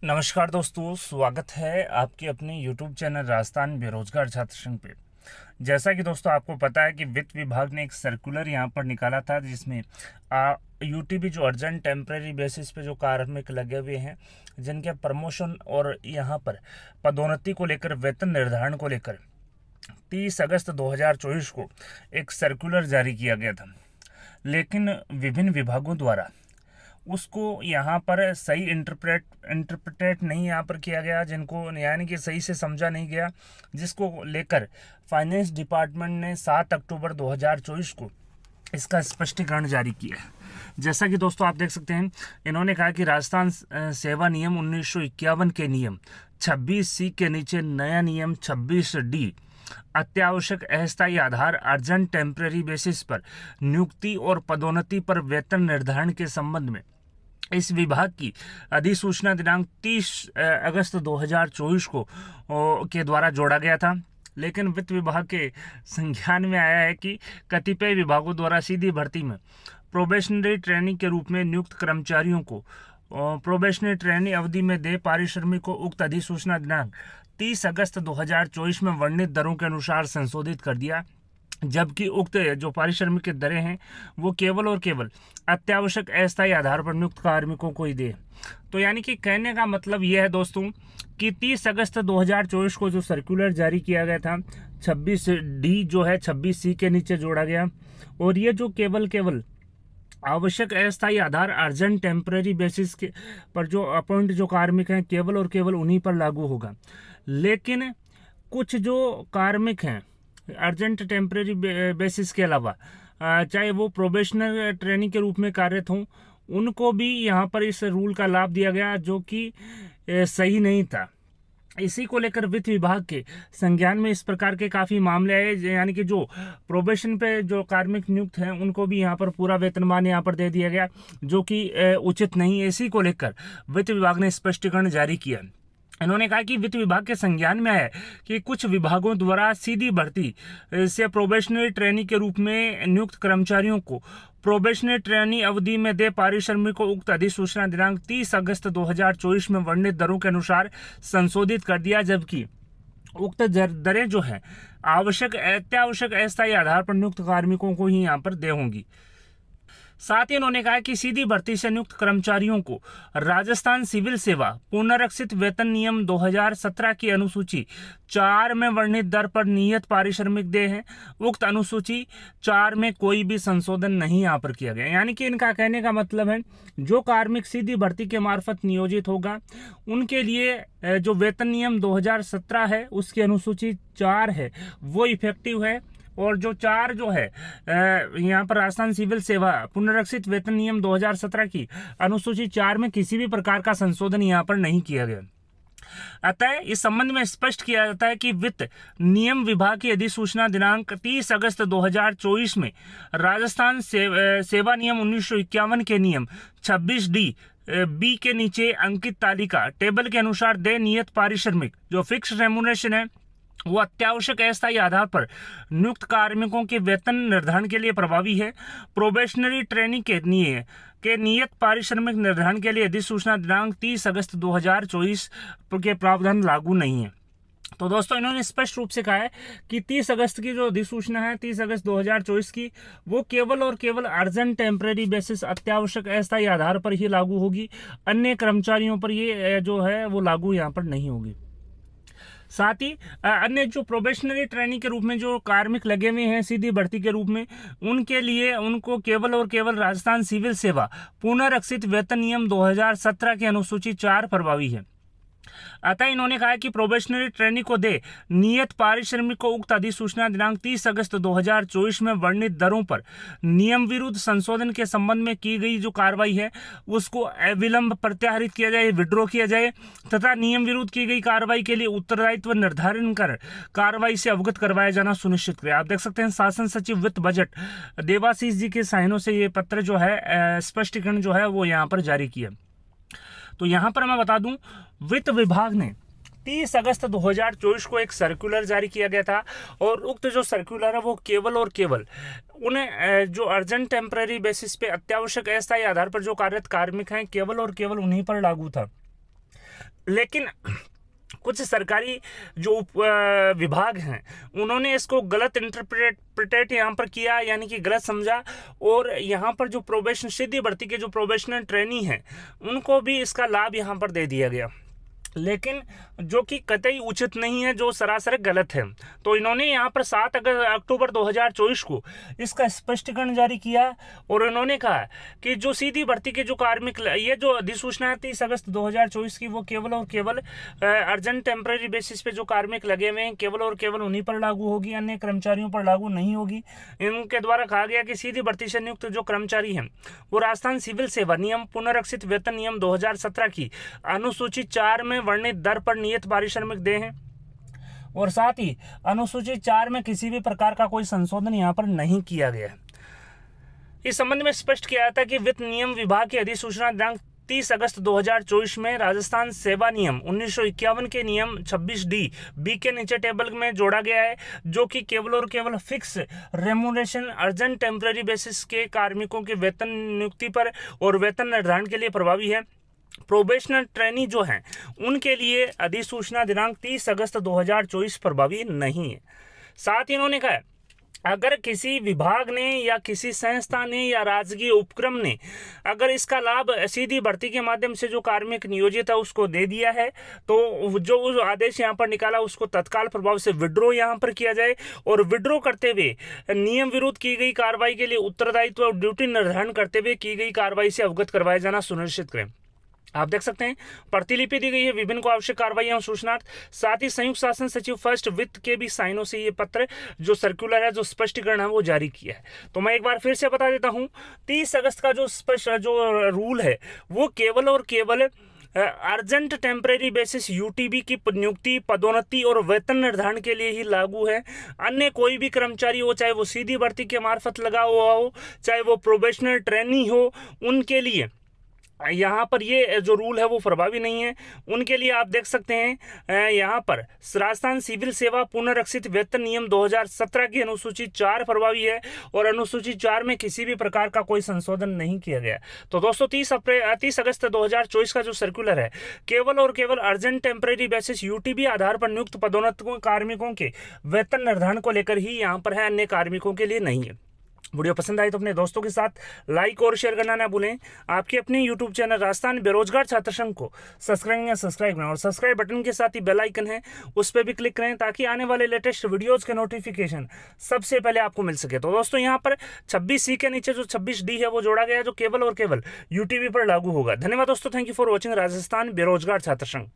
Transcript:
नमस्कार दोस्तों, स्वागत है आपके अपने YouTube चैनल राजस्थान बेरोजगार छात्र संघ पे। जैसा कि दोस्तों आपको पता है कि वित्त विभाग ने एक सर्कुलर यहाँ पर निकाला था जिसमें यूटीबी जो अर्जेंट टेम्परेरी बेसिस पे जो कार्मिक लगे हुए हैं जिनके प्रमोशन और यहाँ पर पदोन्नति को लेकर वेतन निर्धारण को लेकर 30 अगस्त 2024 को एक सर्कुलर जारी किया गया था। लेकिन विभिन्न विभागों द्वारा उसको यहाँ पर सही इंटरप्रेट नहीं यहाँ पर किया गया, जिनको यानी कि सही से समझा नहीं गया, जिसको लेकर फाइनेंस डिपार्टमेंट ने 7 अक्टूबर 2024 को इसका स्पष्टीकरण जारी किया है। जैसा कि दोस्तों आप देख सकते हैं, इन्होंने कहा कि राजस्थान सेवा नियम 1951 के नियम 26C के नीचे नया नियम 26D अत्यावश्यक अस्थायी आधार अर्जेंट टेम्परेरी बेसिस पर नियुक्ति और पदोन्नति पर वेतन निर्धारण के संबंध में इस विभाग की अधिसूचना दिनांक 30 अगस्त 2024 को के द्वारा जोड़ा गया था। लेकिन वित्त विभाग के संज्ञान में आया है कि कतिपय विभागों द्वारा सीधी भर्ती में प्रोबेशनरी ट्रेनिंग के रूप में नियुक्त कर्मचारियों को प्रोबेशनरी ट्रेनिंग अवधि में देय पारिश्रमिक को उक्त अधिसूचना दिनांक 30 अगस्त 2024 में वर्णित दरों के अनुसार संशोधित कर दिया, जबकि उक्त जो पारिश्रमिक की दरें हैं वो केवल और केवल अत्यावश्यक अस्थायी आधार पर नियुक्त कार्मिकों को ही दे। तो यानी कि कहने का मतलब यह है दोस्तों कि 30 अगस्त 2024 को जो सर्कुलर जारी किया गया था 26D जो है 26C के नीचे जोड़ा गया, और ये जो केवल आवश्यक अस्थायी आधार अर्जेंट टेम्परेरी बेसिस के पर जो अपॉइंट जो कार्मिक हैं केवल और केवल उन्हीं पर लागू होगा। लेकिन कुछ जो कार्मिक हैं अर्जेंट टेम्परेरी बेसिस के अलावा चाहे वो प्रोबेशनल ट्रेनिंग के रूप में कार्यरत हों, उनको भी यहाँ पर इस रूल का लाभ दिया गया, जो कि सही नहीं था। इसी को लेकर वित्त विभाग के संज्ञान में इस प्रकार के काफ़ी मामले आए, यानी कि जो प्रोबेशन पे जो कार्मिक नियुक्त हैं उनको भी यहाँ पर पूरा वेतनमान यहाँ पर दे दिया गया, जो कि उचित नहीं है। इसी को लेकर वित्त विभाग ने स्पष्टीकरण जारी किया। इन्होंने कहा कि वित्त विभाग के संज्ञान में है कि कुछ विभागों द्वारा सीधी भर्ती से प्रोबेशनरी ट्रेनिंग के रूप में नियुक्त कर्मचारियों को प्रोबेशनरी ट्रेनिंग अवधि में दे पारिश्रमिक को उक्त अधिसूचना दिनांक 30 अगस्त 2024 में वर्णित दरों के अनुसार संशोधित कर दिया, जबकि उक्त दरें जो है अत्यावश्यक अस्थायी आधार पर नियुक्त कार्मिकों को ही यहाँ पर देय होंगी। साथ ही उन्होंने कहा कि सीधी भर्ती से नियुक्त कर्मचारियों को राजस्थान सिविल सेवा पुनरीक्षित वेतन नियम 2017 की अनुसूची 4 में वर्णित दर पर नियत पारिश्रमिक दे है। उक्त अनुसूची 4 में कोई भी संशोधन नहीं यहाँ पर किया गया। यानी कि इनका कहने का मतलब है जो कार्मिक सीधी भर्ती के मार्फत नियोजित होगा उनके लिए जो वेतन नियम 2017 है उसकी अनुसूची 4 है वो इफेक्टिव है, और जो 4 जो है यहाँ पर राजस्थान सिविल सेवा पुनरीक्षित वेतन नियम 2017 की अनुसूची 4 में किसी भी प्रकार का संशोधन यहाँ पर नहीं किया गया। अतः इस संबंध में स्पष्ट किया जाता है कि वित्त नियम विभाग की अधिसूचना दिनांक 30 अगस्त 2024 में राजस्थान सेवा नियम 1951 के नियम 26D बी के नीचे अंकित तालिका टेबल के अनुसार दे नियत पारिश्रमिक जो फिक्स रेम्युनरेशन है वो अत्यावश्यक अस्थायी आधार पर नियुक्त कार्मिकों के वेतन निर्धारण के लिए प्रभावी है। प्रोबेशनरी ट्रेनिंग के नियत पारिश्रमिक निर्धारण के लिए अधिसूचना दिनांक 30 अगस्त 2024 के प्रावधान लागू नहीं है। तो दोस्तों इन्होंने स्पष्ट रूप से कहा है कि 30 अगस्त की जो अधिसूचना है 30 अगस्त 2024 की वो केवल और केवल अर्जेंट टेम्परेरी बेसिस अत्यावश्यक अस्थायी आधार पर ही लागू होगी, अन्य कर्मचारियों पर ये जो है वो लागू यहाँ पर नहीं होगी। साथ ही अन्य जो प्रोबेशनरी ट्रेनिंग के रूप में जो कार्मिक लगे हुए हैं सीधी भर्ती के रूप में, उनके लिए उनको केवल और केवल राजस्थान सिविल सेवा पुनरीक्षित वेतन नियम 2017 की अनुसूची 4 प्रभावी है। अतः इन्होंने कहा कि प्रोबेशनरी ट्रेनिंग को दे नियत पारिश्रमिक को उक्त अधिसूचना दिनांक 30 अगस्त 2024 में वर्णित दरों पर नियम विरुद्ध संशोधन के संबंध में की गई जो कार्रवाई है उसको अविलंब प्रत्याहरित किया जाए, विड्रॉ किया जाए, तथा नियम विरुद्ध की गई कार्रवाई के लिए उत्तरदायित्व निर्धारण कर कार्रवाई से अवगत करवाया जाना सुनिश्चित करें। आप देख सकते हैं शासन सचिव वित्त बजट देवाशीष जी के साइनों से ये पत्र जो है स्पष्टीकरण जो है वो यहाँ पर जारी किया। तो यहाँ पर मैं बता दूं वित्त विभाग ने 30 अगस्त 2024 को एक सर्कुलर जारी किया गया था, और उक्त जो सर्कुलर है वो केवल और केवल उन्हें जो अर्जेंट टेम्परेरी बेसिस पे अत्यावश्यक अस्थायी आधार पर जो कार्यरत कार्मिक हैं केवल और केवल उन्हीं पर लागू था। लेकिन कुछ सरकारी जो विभाग हैं उन्होंने इसको गलत इंटरप्रेट यहाँ पर किया, यानी कि गलत समझा, और यहाँ पर जो प्रोबेशन सीधी भर्ती के जो प्रोबेशनल ट्रेनी हैं उनको भी इसका लाभ यहाँ पर दे दिया गया, लेकिन जो कि कतई उचित नहीं है, जो सरासर गलत है। तो इन्होंने यहाँ पर 7 अक्टूबर 2024 को इसका स्पष्टीकरण जारी किया और इन्होंने कहा कि जो सीधी भर्ती के जो कार्मिक, ये जो अधिसूचना है 30 अगस्त 2024 की, वो केवल और केवल अर्जेंट टेम्परेरी बेसिस पे जो कार्मिक लगे हुए हैं केवल और केवल उन्हीं पर लागू होगी, अन्य कर्मचारियों पर लागू नहीं होगी। इनके द्वारा कहा गया कि सीधी भर्ती से नियुक्त जो कर्मचारी हैं वो राजस्थान सिविल सेवा नियम पुनरीक्षित वेतन नियम 2017 की अनुसूची 4 में वर्णित दर पर नियत पारिश्रमिक दे हैं, और साथ ही अनुसूची 4 में किसी भी प्रकार का कोई संशोधन यहाँ पर नहीं किया गया है। इस संबंध में स्पष्ट किया था कि वित्त नियम विभाग की अधिसूचना दिनांक 30 अगस्त 2024 में राजस्थान सेवा नियम 1951 के नियम 26D बी के नीचे टेबल में जोड़ा गया है, जो कि केवल और केवल fix remuneration urgent temporary basis के कार्मिकों के वेतन नियुक्ति पर और वेतन निर्धारण के लिए प्रभावी है। प्रोबेशनल ट्रेनी जो हैं उनके लिए अधिसूचना दिनांक 30 अगस्त 2024 प्रभावी नहीं है। साथ ही इन्होंने कहा अगर किसी विभाग ने या किसी संस्था ने या राजकीय उपक्रम ने अगर इसका लाभ सीधी भर्ती के माध्यम से जो कार्मिक नियोजित है उसको दे दिया है, तो जो आदेश यहाँ पर निकाला उसको तत्काल प्रभाव से विड्रॉ यहाँ पर किया जाए, और विड्रॉ करते हुए नियम विरुद्ध की गई कार्रवाई के लिए उत्तरदायित्व और ड्यूटी निर्धारण करते हुए की गई कार्रवाई से अवगत करवाया जाना सुनिश्चित करें। आप देख सकते हैं प्रतिलिपि दी गई है विभिन्न को आवश्यक कार्रवाई सूचनार्थ। साथ ही संयुक्त शासन सचिव फर्स्ट वित्त के भी साइनों से ये पत्र जो सर्कुलर है, जो स्पष्टीकरण है, वो जारी किया है। तो मैं एक बार फिर से बता देता हूं, 30 अगस्त का जो रूल है वो केवल और केवल अर्जेंट टेम्परेरी बेसिस यूटीबी की नियुक्ति, पदोन्नति और वेतन निर्धारण के लिए ही लागू है। अन्य कोई भी कर्मचारी हो, चाहे वो सीधी भर्ती के मार्फत लगा हुआ हो, चाहे वो प्रोबेशनल ट्रेनी हो, उनके लिए यहाँ पर ये जो रूल है वो प्रभावी नहीं है। उनके लिए आप देख सकते हैं यहाँ पर राजस्थान सिविल सेवा पुनरीक्षित वेतन नियम 2017 की अनुसूची 4 प्रभावी है, और अनुसूची 4 में किसी भी प्रकार का कोई संशोधन नहीं किया गया। तो दोस्तों 30 अगस्त 2024 का जो सर्कुलर है केवल और केवल अर्जेंट टेम्परेरी बेसिस यूटीबी आधार पर नियुक्त पदोन्नत कार्मिकों के वेतन निर्धारण को लेकर ही यहाँ पर है, अन्य कार्मिकों के लिए नहीं है। वीडियो पसंद आई तो अपने दोस्तों के साथ लाइक और शेयर करना ना भूलें। आपके अपने यूट्यूब चैनल राजस्थान बेरोजगार छात्र संघ को सब्सक्राइब करें, और सब्सक्राइब बटन के साथ ही बेल आइकन है उस पर भी क्लिक करें, ताकि आने वाले लेटेस्ट वीडियोस के नोटिफिकेशन सबसे पहले आपको मिल सके। तो दोस्तों यहाँ पर 26C के नीचे जो 26D है वो जोड़ा गया है, जो केवल और केवल यूटीबी पर लागू होगा। धन्यवाद दोस्तों, thank you for watching Rajasthan बेरोजगार छात्र संघ।